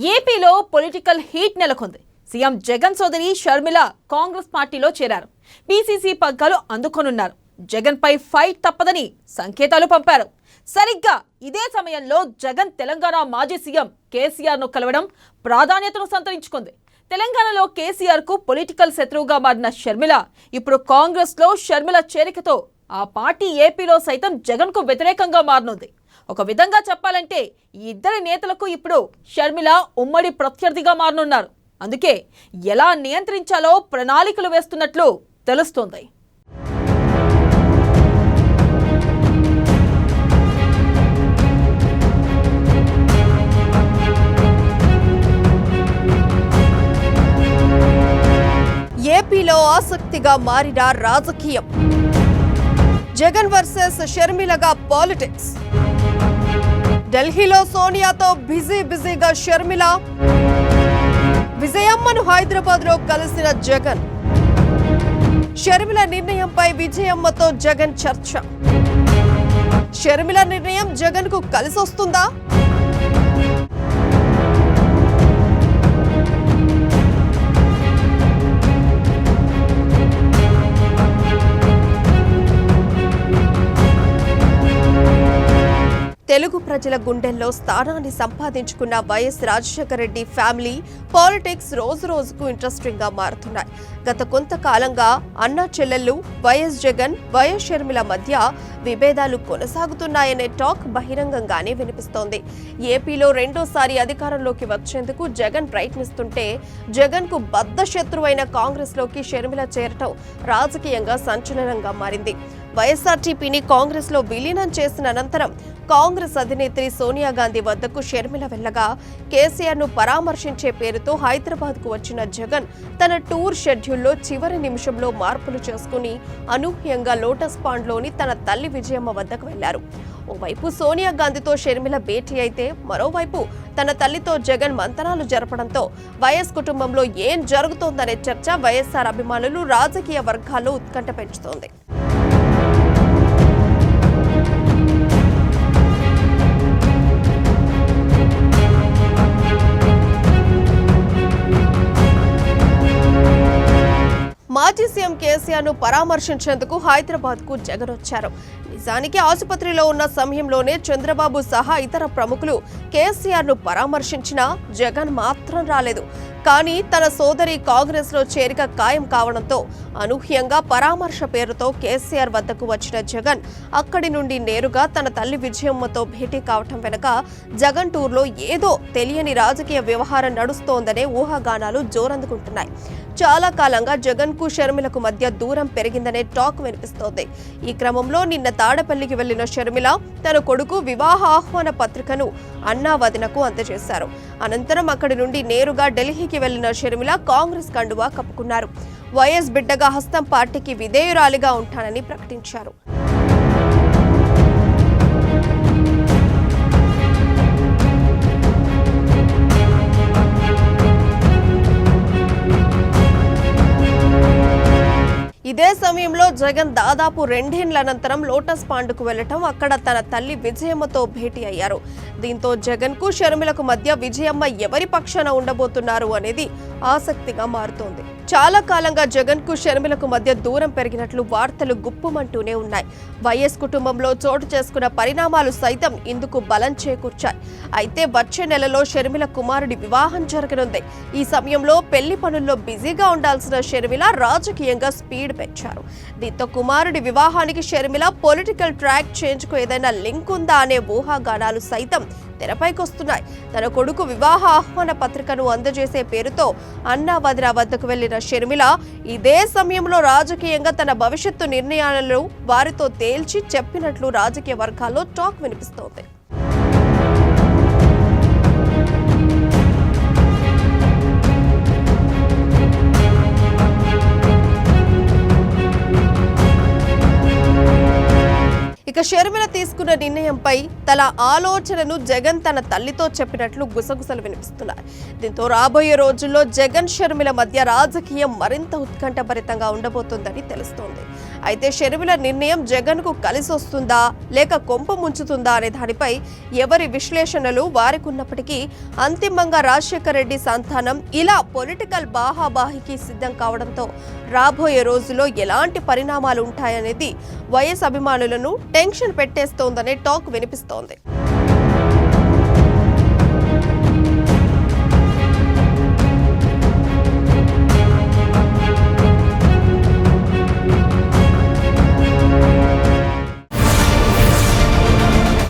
ఏపీలో political heat నెలకొంది. CM Jagan సోదరి షర్మిల కాంగ్రెస్ పార్టీలో చేరారు. పీసీసీ పగ్గాలు అందుకొనున్నారు. జగన్ పై ఫైట్ తప్పదని సంకేతాలు పంపారు. సరిగ్గా ఇదే సమయంలో జగన్ తెలంగాణ మాజీ సీఎం కేసీఆర్ ను కలవడం ప్రాధాన్యతను సంతరించుకుంది. తెలంగాణలో కేసీఆర్ కు పొలిటికల్ శత్రువుగా మారిన షర్మిల ఇప్పుడు కాంగ్రెస్ లో షర్మిల చేరికతో ఆ పార్టీ ఏపీలో సైతం జగన్ కు వ్యతిరేకంగా మారనుంది. ఒక విధంగా చెప్పాలంటే ఈ ఇద్దరి నేతలకు ఇప్పుడు షర్మిల ఉమ్మడి ప్రత్యర్థిగా మారనున్నారు. అందుకే ఎలా నియంత్రించాలో ప్రణాళికలు వేస్తున్నట్లు తెలుస్తోంది. ఏపీలో ఆసక్తిగా మారిన రాజకీయం. జగన్ వర్సెస్ షర్మిలగా పాలిటిక్స్. ఢిల్లీలో సోనియాతో బిజీగా షర్మిల. విజయమ్మను హైదరాబాద్ లో కలిసిన జగన్. షర్మిల నిర్ణయంపై విజయమ్మతో జగన్ చర్చ. షర్మిల నిర్ణయం జగన్ కు కలిసొస్తుందా? తెలుగు ప్రజల గుండెల్లో స్థానాన్ని సంపాదించుకున్న YS Rajasekhara Reddy family politics రోజు రోజుకు ఇంట్రెస్టింగ్ గా మారుతున్నాయి. గత కొంతకాలంగా అన్నా చెల్లెళ్ళు వైఎస్ జగన్, వైఎస్ షర్మిల మధ్య విభేదాలు కొనసాగుతున్నాయనే టాక్ బహిరంగంగానే వినిపిస్తోంది. ఏపీలో రెండోసారి అధికారంలోకి వచ్చేందుకు జగన్ ప్రయత్నిస్తుంటే జగన్ కు బద్ధ శత్రువైన కాంగ్రెస్ లోకి షర్మిల చేరటం రాజకీయంగా సంచలనంగా మారింది. వైఎస్ఆర్టీపీని కాంగ్రెస్ లో విలీనం చేసిన అనంతరం కాంగ్రెస్ అధినేత్రి సోనియా గాంధీ వద్దకు షర్మిల వెళ్లగా కేసీఆర్ ను పరామర్శించే పేరుతో హైదరాబాద్ కు వచ్చిన జగన్ తన టూర్ షెడ్యూల్లో చివరి నిమిషంలో మార్పులు చేసుకుని అనూహ్యంగా లోటస్ పాండ్ లోని తన తల్లి విజయమ్మ వద్దకు వెళ్లారు. ఓవైపు సోనియా గాంధీతో షర్మిల భేటీ అయితే మరోవైపు తన తల్లితో జగన్ మంతనాలు జరపడంతో వైఎస్ కుటుంబంలో ఏం జరుగుతోందనే చర్చ వైఎస్ఆర్ అభిమానులు, రాజకీయ వర్గాల్లో ఉత్కంఠ పెంచుతోంది. మాజీ సీఎం కేసీఆర్ ను పరామర్శించేందుకు హైదరాబాద్ కు జగన్ వచ్చారు. నిజానికి ఆసుపత్రిలో ఉన్న సమయంలోనే చంద్రబాబు సహా ఇతర ప్రముఖులు కేసీఆర్ ను పరామర్శించినా జగన్ మాత్రం రాలేదు. కానీ తన సోదరి కాంగ్రెస్ లో చేరిక ఖాయం కావడంతో అనూహ్యంగా పరామర్శ పేరుతో కేసీఆర్ వద్దకు వచ్చిన జగన్ అక్కడి నుండి నేరుగా తన తల్లి విజయమ్మతో భేటీ కావటం వెనుక జగన్ టూర్లో ఏదో తెలియని రాజకీయ వ్యవహారం నడుస్తోందనే ఊహాగానాలు జోరందుకుంటున్నాయి. చాలా కాలంగా జగన్ కు షర్మిలకు మధ్య దూరం పెరిగిందనే టాక్ వినిపిస్తోంది. ఈ క్రమంలో నిన్న తాడపల్లికి వెళ్లిన షర్మిల తన కొడుకు వివాహ ఆహ్వాన పత్రికను అన్నా వదినకు అందజేశారు. అనంతరం అక్కడి నుండి నేరుగా ఢిల్లీకి వెళ్లిన షర్మిల కాంగ్రెస్ కండువా కప్పుకున్నారు. వైఎస్ బిడ్డగా హస్తం పార్టీకి విధేయురాలిగా ఉంటానని ప్రకటించారు. ఇదే సమయంలో జగన్ దాదాపు 2 ఏళ్ల అనంతరం లోటస్ పాండ్కు వెళ్లటం, అక్కడ తన తల్లి విజయమ్మతో భేటీ అయ్యారు. దీంతో జగన్ కు షర్మిలకు మధ్య విజయమ్మ ఎవరి పక్షాన ఉండబోతున్నారు అనేది ఆసక్తిగా మారుతోంది. చాలా కాలంగా జగన్ కు షర్మిలకు మధ్య దూరం పెరిగినట్లు వార్తలు గుప్పుమంటూనే ఉన్నాయి. వైఎస్ కుటుంబంలో చోటు చేసుకున్న పరిణామాలు సైతం ఇందుకు బలం చేకూర్చాయి. అయితే వచ్చే నెలలో షర్మిల కుమారుడి వివాహం జరగనుంది. ఈ సమయంలో పెళ్లి పనుల్లో బిజీగా ఉండాల్సిన షర్మిల రాజకీయంగా స్పీడ్ పెంచారు. దీంతో కుమారుడి వివాహానికి షర్మిల పొలిటికల్ ట్రాక్ చేంజ్ కు ఏదైనా లింక్ ఉందా అనే ఊహాగానాలు సైతం తెరపైకొస్తున్నాయి. తన కొడుకు వివాహ ఆహ్వాన పత్రికను అందజేసే పేరుతో అన్నా వదిన వద్దకు వెళ్లిన షర్మిల ఇదే సమయంలో రాజకీయంగా తన భవిష్యత్తు నిర్ణయాలను వారితో తేల్చి చెప్పినట్లు రాజకీయ వర్గాల్లో టాక్ వినిపిస్తోంది. ఇక షర్మిల తీసుకున్న నిర్ణయంపై తన ఆలోచనను జగన్ తన తల్లితో చెప్పినట్లు గుసగుసలు వినిపిస్తున్నాయి. దీంతో రాబోయే రోజుల్లో జగన్ షర్మిల మధ్య రాజకీయం మరింత ఉత్కంఠభరితంగా ఉండబోతోందని తెలుస్తోంది. అయితే షర్మిల నిర్ణయం జగన్కు కలిసి వస్తుందా లేక కొంప ముంచుతుందా అనే దానిపై ఎవరి విశ్లేషణలు వారికున్నప్పటికీ అంతిమంగా రాజశేఖర రెడ్డి సంతానం ఇలా పొలిటికల్ బాహాబాహికి సిద్ధం కావడంతో రాబోయే రోజుల్లో ఎలాంటి పరిణామాలు ఉంటాయనేది వైఎస్ అభిమానులను టెన్షన్ పెట్టేస్తోందనే టాక్ వినిపిస్తోంది.